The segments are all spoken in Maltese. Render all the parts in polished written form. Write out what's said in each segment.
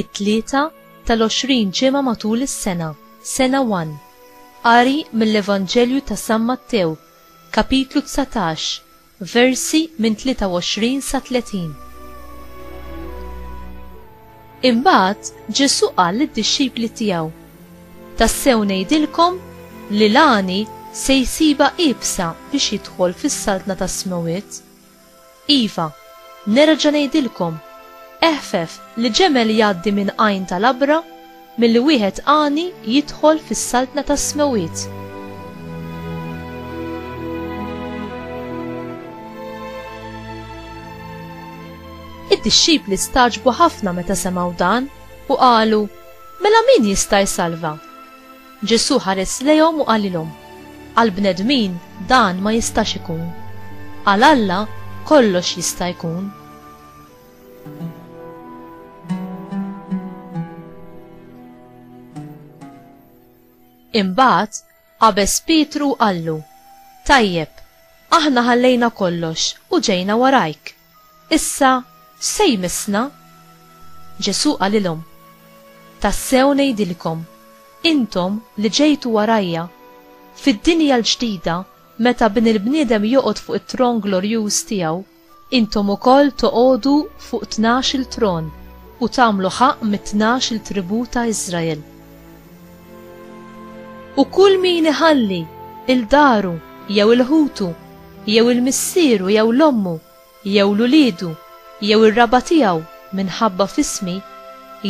it-tlieta tal-20 ġimgħa matul is-sena, sena 1. Qari mill-Evanġelju ta' San Mattew, kapitlu 19, versi minn 23 sa 30. Imbagħad Ġesu qal lid-dixxipli tiegħu: tassew ngħidilkom li l-għani se jsiba ibsa biex jidħol fis-saltna tas-smawiet. Iva, nerġa' ngħidilkom, eħfef li ġemel jgħaddi minn għajn tal-abra milli wieħed għani jidħol fis-saltna tas-smawiet. Id-dixxipli staġbu ħafna meta semgħu dan u qalu: mela min jista' jsalva? Ġesu ħares lejhom u qalilhom: għal bnedmin dan ma jistax ikun, għal Alla kollox jista' jkun. Imbagħad qabeż Pietru qallu: tajjeb, aħna ħallejna kollox u ġejna warajk. Issa se jmissna? Ġesu qalilhom: tassew ngħidilkom, intom li ġejtu warajja, fid-dinja l-ġdida meta bin il-bniedem joqgħod fuq it-tron glorjuż tiegħu, intom ukoll toqgħodu fuq 12 tron u tagħmlu ħaq mit-12 tribù ta' Iżrael. U kull min iħalli il-daru jew il-ħutu jew il-missieru jew l-ommu jew l-uliedu jew ir-raba tiegħu minħabba f'ismi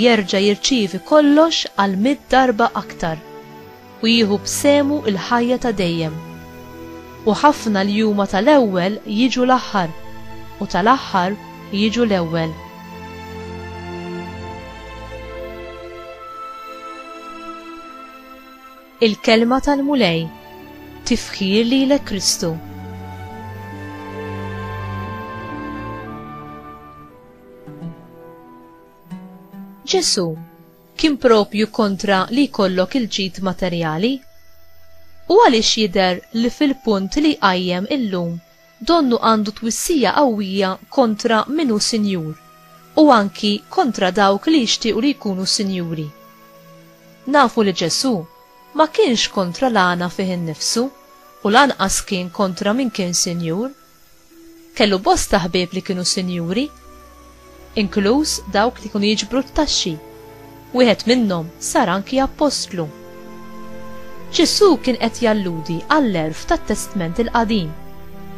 jerġa' jirċievi kollox għal 100 darba aktar u jieħu b'semu il-ħajja ta' dejjem. U ħafna li huma tal-ewwel jiġu l-aħħar u tal-aħħar jiġu l-ewwel. Il-kelma tal-mulej, tifħir lilek Kristu. Ġesu kien propju kontra li jkollok il-ġid materjali? U għaliex jidher li fil-punt li qajjem illum donnu għandu twissija qawwija kontra minnu sinjur u anki kontra dawk li jixtiequ li jkunu sinjuri. Nafu li Ġesu ma kienx kontra l-għana fih innifsu u lanqas kien kontra min kien sinjur. Kellu bosta ħbieb li kienu sinjuri, inkluż dawk li kienu jiġbru t-taxxi. Wieħed minnhom sar anki apostlu. Ġesu kien qed jalludi għall-erf tat-Testament il-Qadim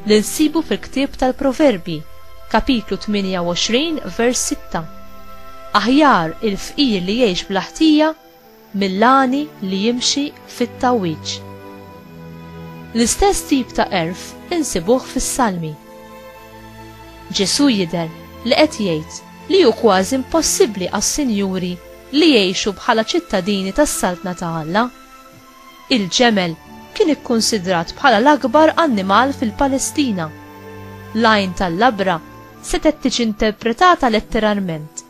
li nsibu fil-ktieb tal-Proverbi, kapitlu 28, vers 6. Aħjar il-fqir li jgħix bl-ħtija mill-għani li jimxi fit-tawwieġ. L-istess tip ta' erf insibuh fis-Salmi. Ġesu jidher li qed jgħid li hu kważi impossibbli għas-sinjuri li jgħixu bħala ċittadini tas-saltna ta' Alla. Il-ġemel kien ikkunsidrat bħala l-akbar annimal fil-Palestina. L-għajn tal-labra setet tiġi interpretata letteralment.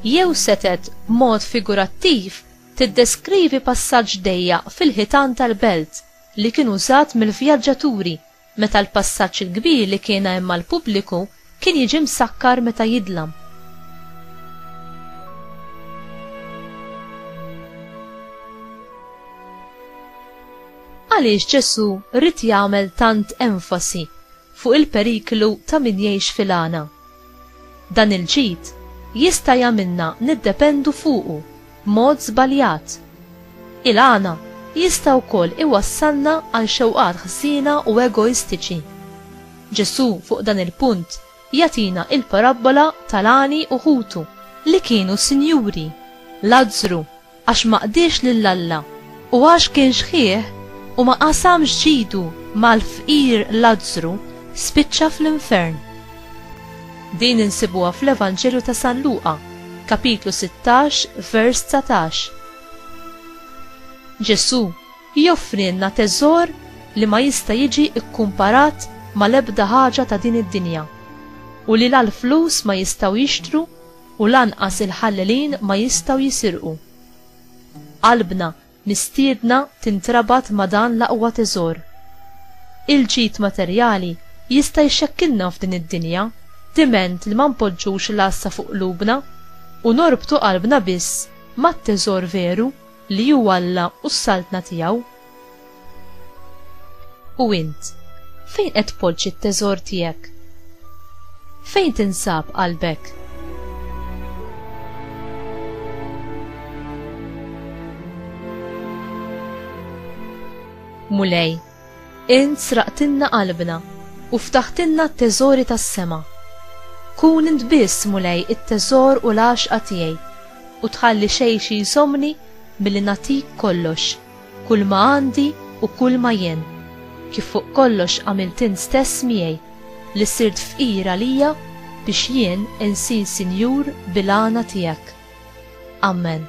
Jew setet mod figurattiv tiddeskrivi passaġġ dejjaq fil-ħitan tal-belt li kien użat mill-vjaġġaturi meta l-passaġġ il-kbir li kien hemm mal-pubbliku kien jiġi msakkar meta jidlam. Għaliex Ġesu rrid jagħmel tant enfasi fuq il-periklu ta' min jgħix fil-għana. Dan il-ġid jista' jagħmilna niddependu fuqu b'mod żbaljat. Il-għana jista' wkoll iwassalna għal xewqat ħsiena u egoistiċi. Ġesu fuq dan il-punt jagħtina il-parabola tal-għani u ħutu li kienu sinjuri, Lażru għax ma qdiex lill-Alla u għax kien xħieħ u ma qasamx ġidu mal-fqir Lażru spiċċa fl-infern. Din insibuha fl-Evanġelju ta' San Luqa, kapitlu 16, vers 19. Ġesu joffrilna teżor li ma jista' jiġi ikkumparat mal-ebda ħaġa ta' din id-dinja u li l-flus ma jistgħu jixtru u lanqas il-ħallelin ma jistgħu jisirqu. Qalbna nistiedna tintrabat ma' dan l-aqwa teżor. Il-ġid materjali jista' jxekkilna f'din id-dinja, diment li ma npoġġux l-assa fuq qlubna, u norbtu qalbna biss mat-teżor veru li hu Alla u s-saltna tiegħu. U int, fejn qed tpoġġi t-teżor tiegħek? Fejn tinsab qalbek? Mulej, int sraqtinna qalbna u ftaħtinna t-teżori tas-sema. Kun int biss mulej it-teżor u l-għaxqa tiegħi u tħalli xejn xi jsomni milli natik kollox, kull ma għandi u kull ma jien, kif fuq kollox għamilt int stess miegħi li sirt fqira lija biex jien insir sinjur bil-għana tiegħek. Amen.